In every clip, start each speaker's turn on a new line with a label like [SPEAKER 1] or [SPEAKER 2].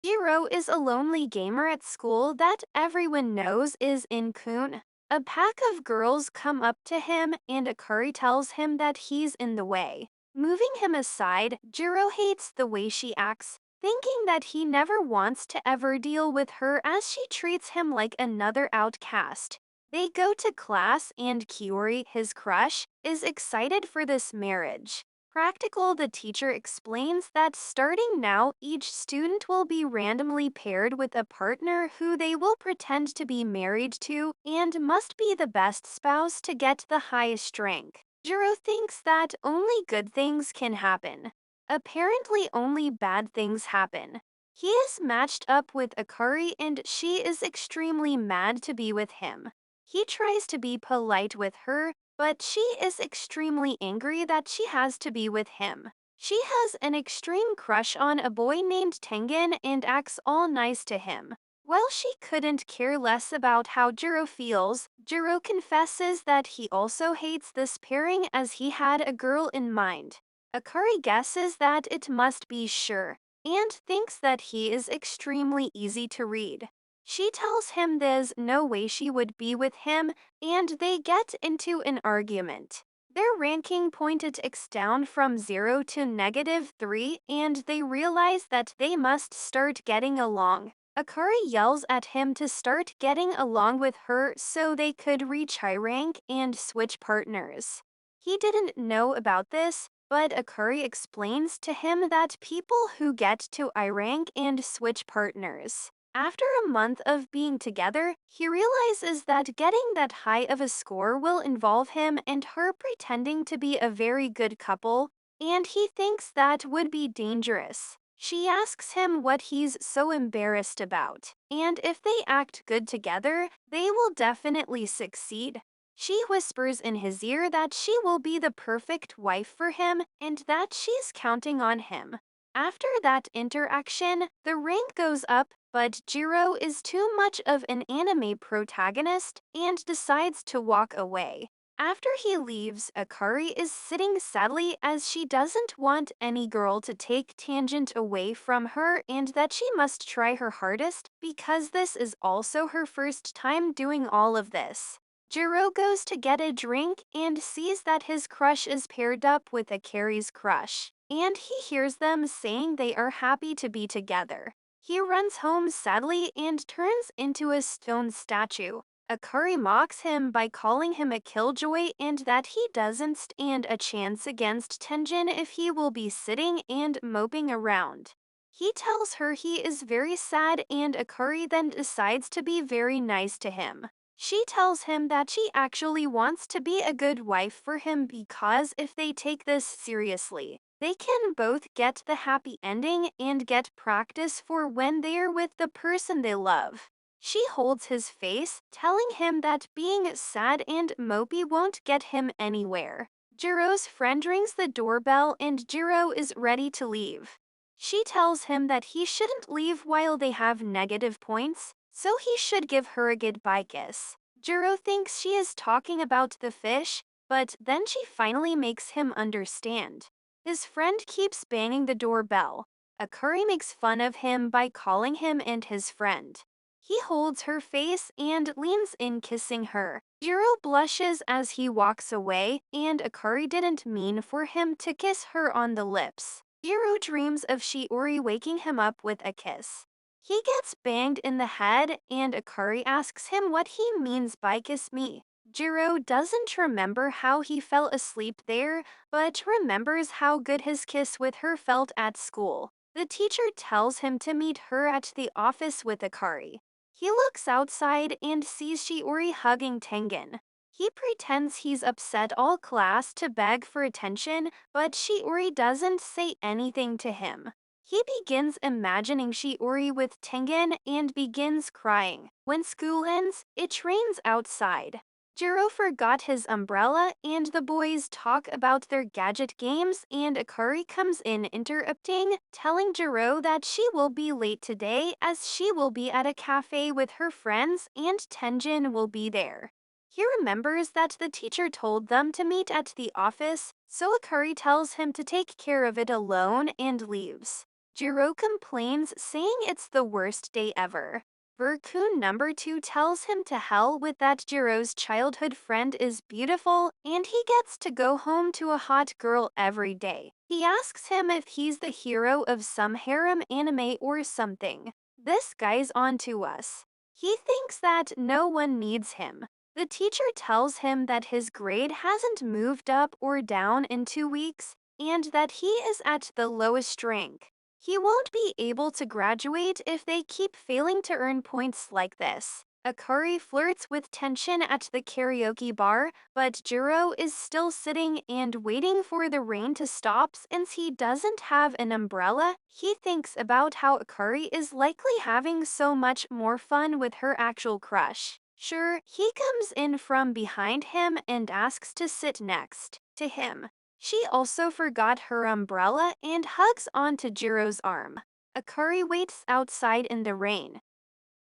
[SPEAKER 1] Jiro is a lonely gamer at school that everyone knows is in Kun. A pack of girls come up to him and Akari tells him that he's in the way. Moving him aside, Jiro hates the way she acts, thinking that he never wants to ever deal with her as she treats him like another outcast. They go to class and Kiori, his crush, is excited for this marriage. Practical, the teacher explains that starting now, each student will be randomly paired with a partner who they will pretend to be married to and must be the best spouse to get the highest rank. Jiro thinks that only good things can happen. Apparently, only bad things happen. He is matched up with Akari and she is extremely mad to be with him. He tries to be polite with her, but she is extremely angry that she has to be with him. She has an extreme crush on a boy named Tengen and acts all nice to him. While she couldn't care less about how Jiro feels, Jiro confesses that he also hates this pairing as he had a girl in mind. Akari guesses that it must be Sure, and thinks that he is extremely easy to read. She tells him there's no way she would be with him, and they get into an argument. Their ranking point ticks down from 0 to -3, and they realize that they must start getting along. Akari yells at him to start getting along with her so they could reach high rank and switch partners. He didn't know about this, but Akari explains to him that people who get to I rank and switch partners. After a month of being together, he realizes that getting that high of a score will involve him and her pretending to be a very good couple, and he thinks that would be dangerous. She asks him what he's so embarrassed about, and if they act good together, they will definitely succeed. She whispers in his ear that she will be the perfect wife for him and that she's counting on him. After that interaction, the rank goes up, but Jiro is too much of an anime protagonist and decides to walk away. After he leaves, Akari is sitting sadly as she doesn't want any girl to take Tangent away from her and that she must try her hardest because this is also her first time doing all of this. Jiro goes to get a drink and sees that his crush is paired up with Akari's crush, and he hears them saying they are happy to be together. He runs home sadly and turns into a stone statue. Akari mocks him by calling him a killjoy and that he doesn't stand a chance against Tenjin if he will be sitting and moping around. He tells her he is very sad and Akari then decides to be very nice to him. She tells him that she actually wants to be a good wife for him because if they take this seriously, they can both get the happy ending and get practice for when they're with the person they love. She holds his face, telling him that being sad and mopey won't get him anywhere. Jiro's friend rings the doorbell and Jiro is ready to leave. She tells him that he shouldn't leave while they have negative points, so he should give her a goodbye kiss. Jiro thinks she is talking about the fish, but then she finally makes him understand. His friend keeps banging the doorbell. Akari makes fun of him by calling him and his friend. He holds her face and leans in kissing her. Jiro blushes as he walks away, and Akari didn't mean for him to kiss her on the lips. Jiro dreams of Shiori waking him up with a kiss. He gets banged in the head, and Akari asks him what he means by kiss me. Jiro doesn't remember how he fell asleep there, but remembers how good his kiss with her felt at school. The teacher tells him to meet her at the office with Akari. He looks outside and sees Shiori hugging Tengen. He pretends he's upset all class to beg for attention, but Shiori doesn't say anything to him. He begins imagining Shiori with Tengen and begins crying. When school ends, it rains outside. Jiro forgot his umbrella and the boys talk about their gadget games and Akari comes in interrupting, telling Jiro that she will be late today as she will be at a cafe with her friends and Tenjin will be there. He remembers that the teacher told them to meet at the office, so Akari tells him to take care of it alone and leaves. Jiro complains, saying it's the worst day ever. Verkun number 2 tells him to hell with that. Jiro's childhood friend is beautiful, and he gets to go home to a hot girl every day. He asks him if he's the hero of some harem anime or something. This guy's on to us. He thinks that no one needs him. The teacher tells him that his grade hasn't moved up or down in 2 weeks, and that he is at the lowest rank. He won't be able to graduate if they keep failing to earn points like this. Akari flirts with tension at the karaoke bar, but Jiro is still sitting and waiting for the rain to stop since he doesn't have an umbrella. He thinks about how Akari is likely having so much more fun with her actual crush. Sure, he comes in from behind him and asks to sit next to him. She also forgot her umbrella and hugs onto Jiro's arm. Akari waits outside in the rain.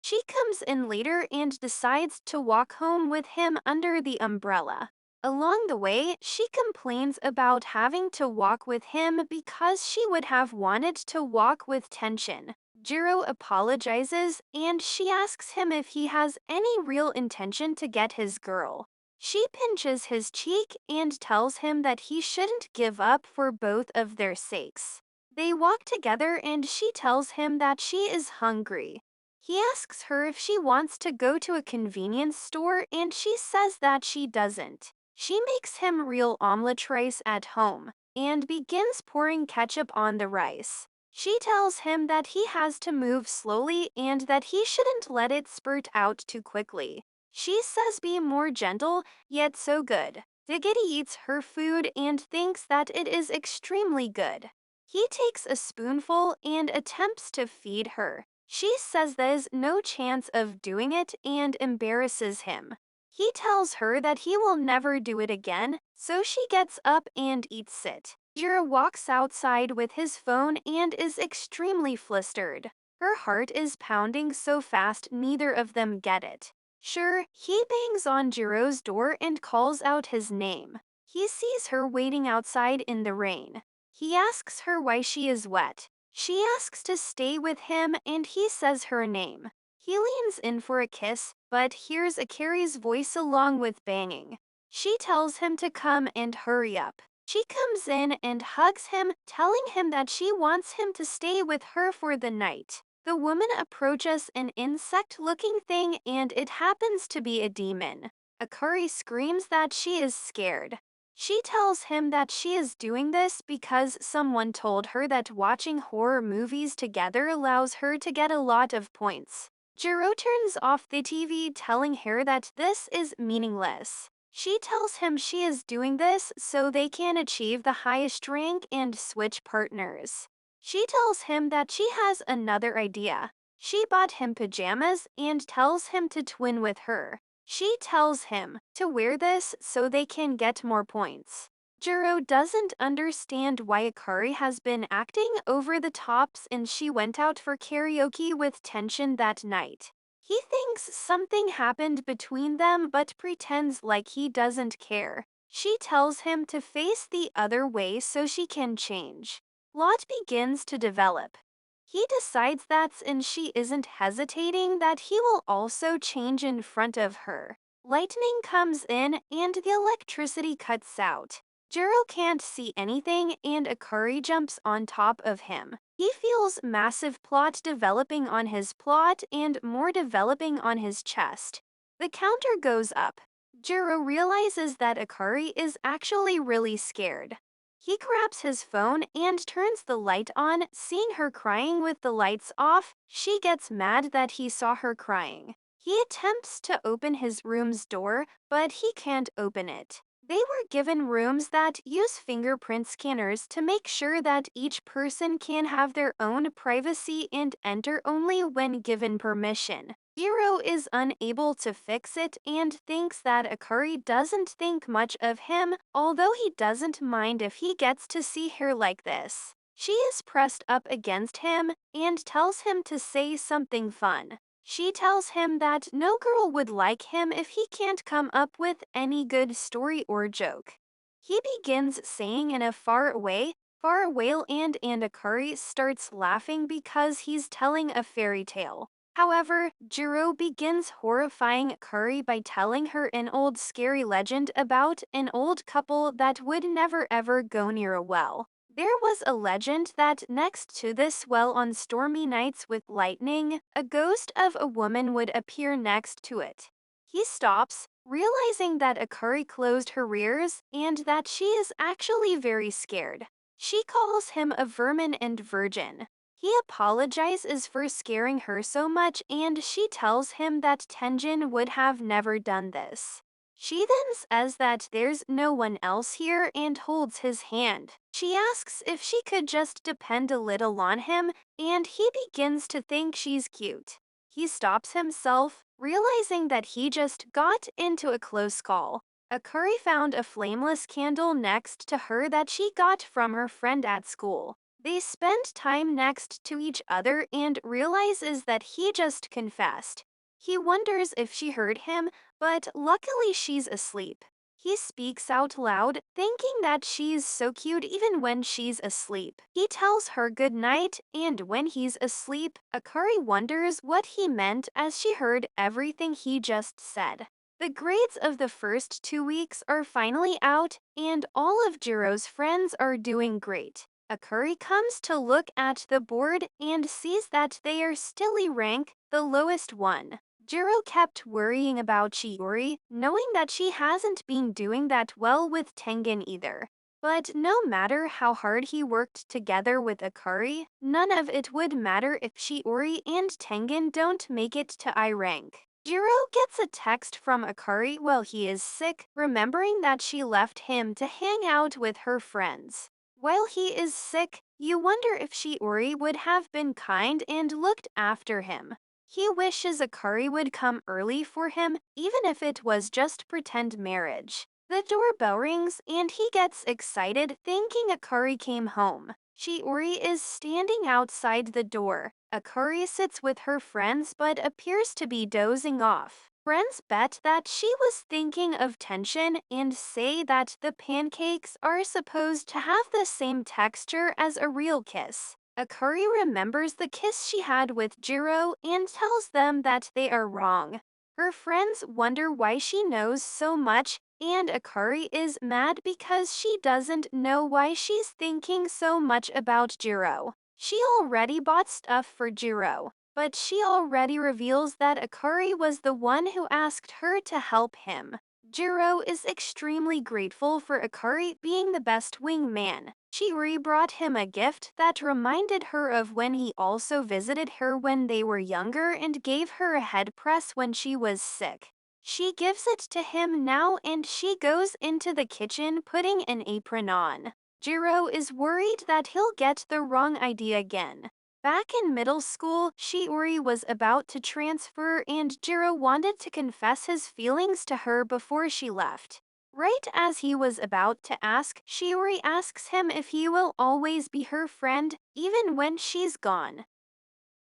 [SPEAKER 1] She comes in later and decides to walk home with him under the umbrella. Along the way, she complains about having to walk with him because she would have wanted to walk with tension. Jiro apologizes and she asks him if he has any real intention to get his girl. She pinches his cheek and tells him that he shouldn't give up for both of their sakes. They walk together and she tells him that she is hungry. He asks her if she wants to go to a convenience store and she says that she doesn't. She makes him real omelette rice at home and begins pouring ketchup on the rice. She tells him that he has to move slowly and that he shouldn't let it spurt out too quickly. She says be more gentle, yet so good. Diggity eats her food and thinks that it is extremely good. He takes a spoonful and attempts to feed her. She says there's no chance of doing it and embarrasses him. He tells her that he will never do it again, so she gets up and eats it. Jiro walks outside with his phone and is extremely flustered. Her heart is pounding so fast neither of them get it. Sure, he bangs on Jiro's door and calls out his name. He sees her waiting outside in the rain. He asks her why she is wet. She asks to stay with him and he says her name. He leans in for a kiss, but hears Akari's voice along with banging. She tells him to come and hurry up. She comes in and hugs him, telling him that she wants him to stay with her for the night. The woman approaches an insect-looking thing and it happens to be a demon. Akari screams that she is scared. She tells him that she is doing this because someone told her that watching horror movies together allows her to get a lot of points. Jiro turns off the TV, telling her that this is meaningless. She tells him she is doing this so they can achieve the highest rank and switch partners. She tells him that she has another idea. She bought him pajamas and tells him to twin with her. She tells him to wear this so they can get more points. Jiro doesn't understand why Akari has been acting over the tops and she went out for karaoke with tension that night. He thinks something happened between them but pretends like he doesn't care. She tells him to face the other way so she can change. Plot begins to develop. He decides that since she isn't hesitating that he will also change in front of her. Lightning comes in and the electricity cuts out. Jiro can't see anything and Akari jumps on top of him. He feels massive plot developing on his plot and more developing on his chest. The counter goes up. Jiro realizes that Akari is actually really scared. He grabs his phone and turns the light on. Seeing her crying with the lights off, she gets mad that he saw her crying. He attempts to open his room's door, but he can't open it. They were given rooms that use fingerprint scanners to make sure that each person can have their own privacy and enter only when given permission. Jiro is unable to fix it and thinks that Akari doesn't think much of him, although he doesn't mind if he gets to see her like this. She is pressed up against him and tells him to say something fun. She tells him that no girl would like him if he can't come up with any good story or joke. He begins saying in a far away, far away and Akari starts laughing because he's telling a fairy tale. However, Jiro begins horrifying Akari by telling her an old scary legend about an old couple that would never ever go near a well. There was a legend that next to this well on stormy nights with lightning, a ghost of a woman would appear next to it. He stops, realizing that Akari closed her ears and that she is actually very scared. She calls him a vermin and virgin. He apologizes for scaring her so much and she tells him that Tenjin would have never done this. She then says that there's no one else here and holds his hand. She asks if she could just depend a little on him, and he begins to think she's cute. He stops himself, realizing that he just got into a close call. Akari found a flameless candle next to her that she got from her friend at school. They spend time next to each other and realizes that he just confessed. He wonders if she heard him, but luckily she's asleep. He speaks out loud, thinking that she's so cute even when she's asleep. He tells her good night, and when he's asleep, Akari wonders what he meant as she heard everything he just said. The grades of the first 2 weeks are finally out, and all of Jiro's friends are doing great. Akari comes to look at the board and sees that they are still rank the lowest one. Jiro kept worrying about Shiori, knowing that she hasn't been doing that well with Tengen either. But no matter how hard he worked together with Akari, none of it would matter if Shiori and Tengen don't make it to I rank. Jiro gets a text from Akari while he is sick, remembering that she left him to hang out with her friends. While he is sick, you wonder if Shiori would have been kind and looked after him. He wishes Akari would come early for him, even if it was just pretend marriage. The doorbell rings and he gets excited thinking Akari came home. Shiori is standing outside the door. Akari sits with her friends but appears to be dozing off. Friends bet that she was thinking of tension and say that the pancakes are supposed to have the same texture as a real kiss. Akari remembers the kiss she had with Jiro and tells them that they are wrong. Her friends wonder why she knows so much, and Akari is mad because she doesn't know why she's thinking so much about Jiro. She already bought stuff for Jiro, but she already reveals that Akari was the one who asked her to help him. Jiro is extremely grateful for Akari being the best wingman. Shiori brought him a gift that reminded her of when he also visited her when they were younger and gave her a head press when she was sick. She gives it to him now and she goes into the kitchen putting an apron on. Jiro is worried that he'll get the wrong idea again. Back in middle school, Shiori was about to transfer and Jiro wanted to confess his feelings to her before she left. Right as he was about to ask, Shiori asks him if he will always be her friend, even when she's gone.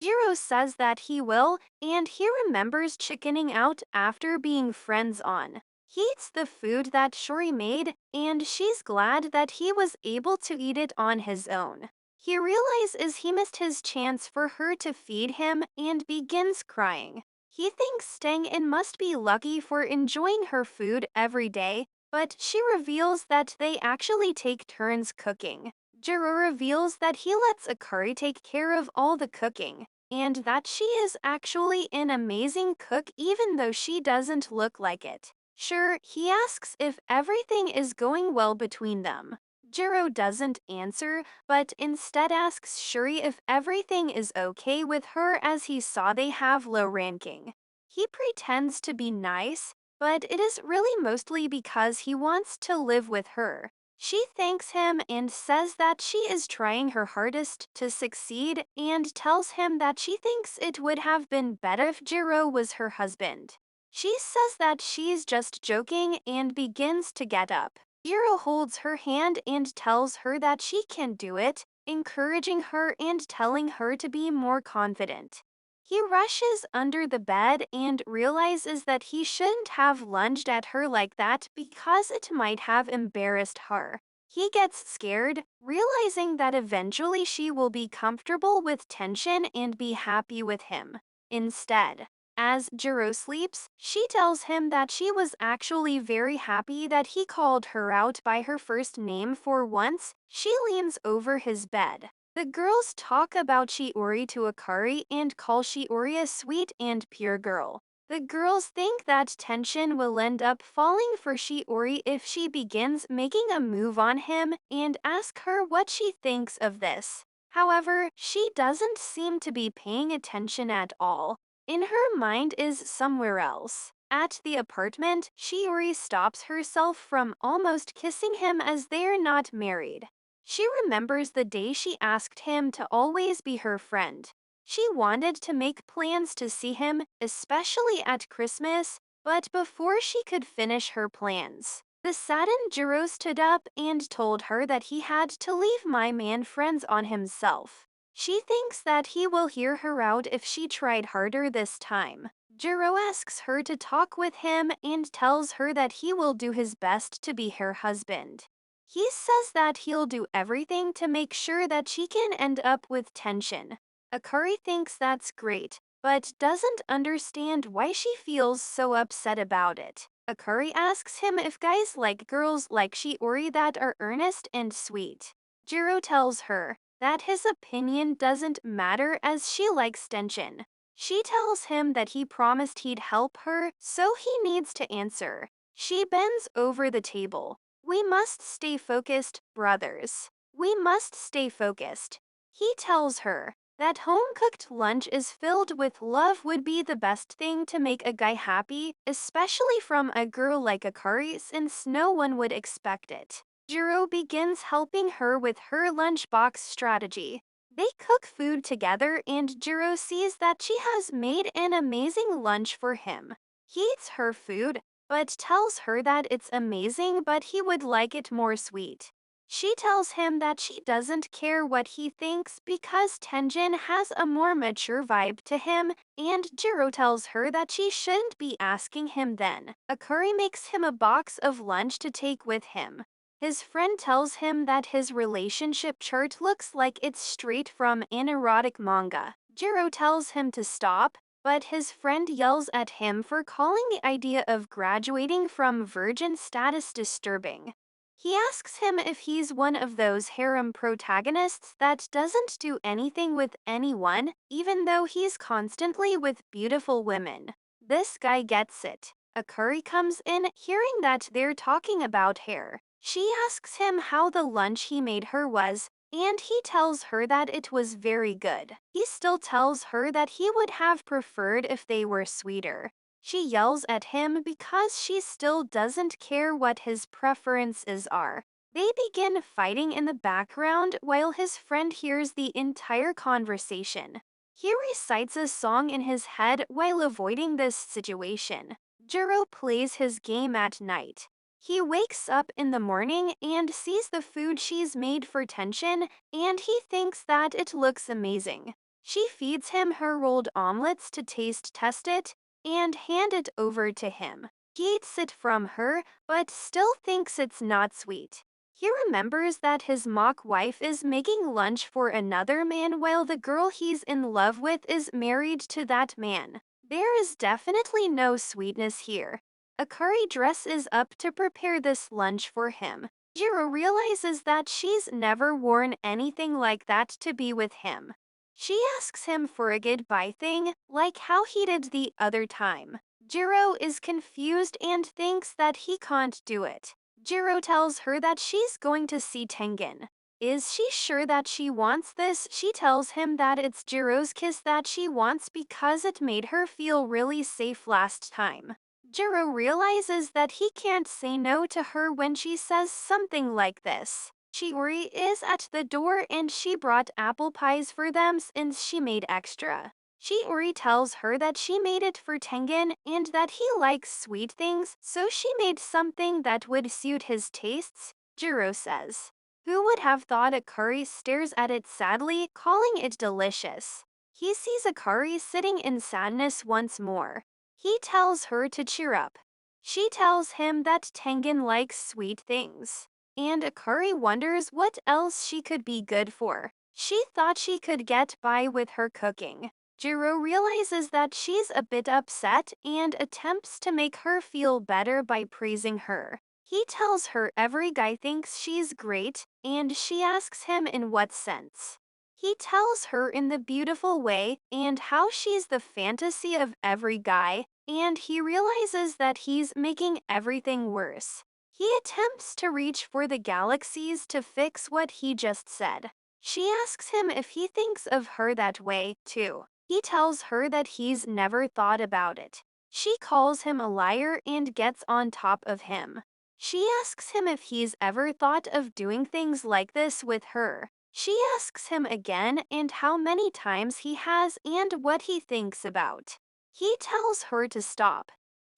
[SPEAKER 1] Jiro says that he will, and he remembers chickening out after being friends on. He eats the food that Shori made, and she's glad that he was able to eat it on his own. He realizes he missed his chance for her to feed him and begins crying. He thinks staying in must be lucky for enjoying her food every day, but she reveals that they actually take turns cooking. Jiro reveals that he lets Akari take care of all the cooking, and that she is actually an amazing cook even though she doesn't look like it. Sure, he asks if everything is going well between them. Jiro doesn't answer, but instead asks Shuri if everything is okay with her as he saw they have low ranking. He pretends to be nice, but it is really mostly because he wants to live with her. She thanks him and says that she is trying her hardest to succeed and tells him that she thinks it would have been better if Jiro was her husband. She says that she's just joking and begins to get up. Jiro holds her hand and tells her that she can do it, encouraging her and telling her to be more confident. He rushes under the bed and realizes that he shouldn't have lunged at her like that because it might have embarrassed her. He gets scared, realizing that eventually she will be comfortable with tension and be happy with him. Instead, as Jiro sleeps, she tells him that she was actually very happy that he called her out by her first name for once. She leans over his bed. The girls talk about Shiori to Akari and call Shiori a sweet and pure girl. The girls think that tension will end up falling for Shiori if she begins making a move on him and ask her what she thinks of this. However, she doesn't seem to be paying attention at all. In her mind is somewhere else. At the apartment, Shiori stops herself from almost kissing him as they're not married. She remembers the day she asked him to always be her friend. She wanted to make plans to see him, especially at Christmas, but before she could finish her plans, the saddened Jiro stood up and told her that he had to leave my man friends on himself. She thinks that he will hear her out if she tried harder this time. Jiro asks her to talk with him and tells her that he will do his best to be her husband. He says that he'll do everything to make sure that she can end up with tension. Akari thinks that's great, but doesn't understand why she feels so upset about it. Akari asks him if guys like girls like Shiori that are earnest and sweet. Jiro tells her that his opinion doesn't matter as she likes tension. She tells him that he promised he'd help her, so he needs to answer. She bends over the table. We must stay focused, brothers. We must stay focused. He tells her that home-cooked lunch is filled with love would be the best thing to make a guy happy, especially from a girl like Akari since no one would expect it. Jiro begins helping her with her lunchbox strategy. They cook food together and Jiro sees that she has made an amazing lunch for him. He eats her food, but tells her that it's amazing but he would like it more sweet. She tells him that she doesn't care what he thinks because Tenjin has a more mature vibe to him, and Jiro tells her that she shouldn't be asking him then. Akari makes him a box of lunch to take with him. His friend tells him that his relationship chart looks like it's straight from an erotic manga. Jiro tells him to stop, but his friend yells at him for calling the idea of graduating from virgin status disturbing. He asks him if he's one of those harem protagonists that doesn't do anything with anyone, even though he's constantly with beautiful women. This guy gets it. Akari comes in, hearing that they're talking about hair. She asks him how the lunch he made her was, and he tells her that it was very good. He still tells her that he would have preferred if they were sweeter. She yells at him because she still doesn't care what his preferences are. They begin fighting in the background while his friend hears the entire conversation. He recites a song in his head while avoiding this situation. Jiro plays his game at night. He wakes up in the morning and sees the food she's made for Tension, and he thinks that it looks amazing. She feeds him her rolled omelets to taste test it, and hand it over to him. He eats it from her, but still thinks it's not sweet. He remembers that his mock wife is making lunch for another man while the girl he's in love with is married to that man. There is definitely no sweetness here. Akari dresses up to prepare this lunch for him. Jiro realizes that she's never worn anything like that to be with him. She asks him for a goodbye thing, like how he did the other time. Jiro is confused and thinks that he can't do it. Jiro tells her that she's going to see Tengen. Is she sure that she wants this? She tells him that it's Jiro's kiss that she wants because it made her feel really safe last time. Jiro realizes that he can't say no to her when she says something like this. Shiori is at the door and she brought apple pies for them since she made extra. Shiori tells her that she made it for Tengen and that he likes sweet things, so she made something that would suit his tastes. Jiro says, "Who would have thought?" Akari stares at it sadly, calling it delicious. He sees Akari sitting in sadness once more. He tells her to cheer up. She tells him that Tengen likes sweet things. and Akari wonders what else she could be good for. She thought she could get by with her cooking. Jiro realizes that she's a bit upset and attempts to make her feel better by praising her. He tells her every guy thinks she's great, and she asks him in what sense. He tells her in the beautiful way and how she's the fantasy of every guy, and he realizes that he's making everything worse. He attempts to reach for the galaxies to fix what he just said. She asks him if he thinks of her that way, too. He tells her that he's never thought about it. She calls him a liar and gets on top of him. She asks him if he's ever thought of doing things like this with her. She asks him again and how many times he has and what he thinks about. He tells her to stop.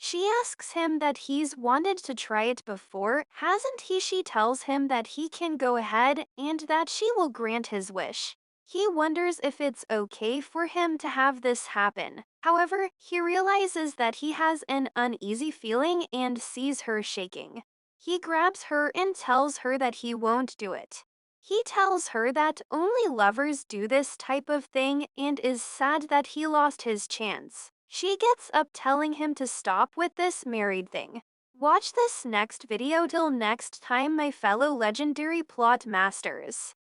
[SPEAKER 1] She asks him that he's wanted to try it before, hasn't he? She tells him that he can go ahead and that she will grant his wish. He wonders if it's okay for him to have this happen. However, he realizes that he has an uneasy feeling and sees her shaking. He grabs her and tells her that he won't do it. He tells her that only lovers do this type of thing and is sad that he lost his chance. She gets up telling him to stop with this married thing. Watch this next video till next time, my fellow legendary plot masters.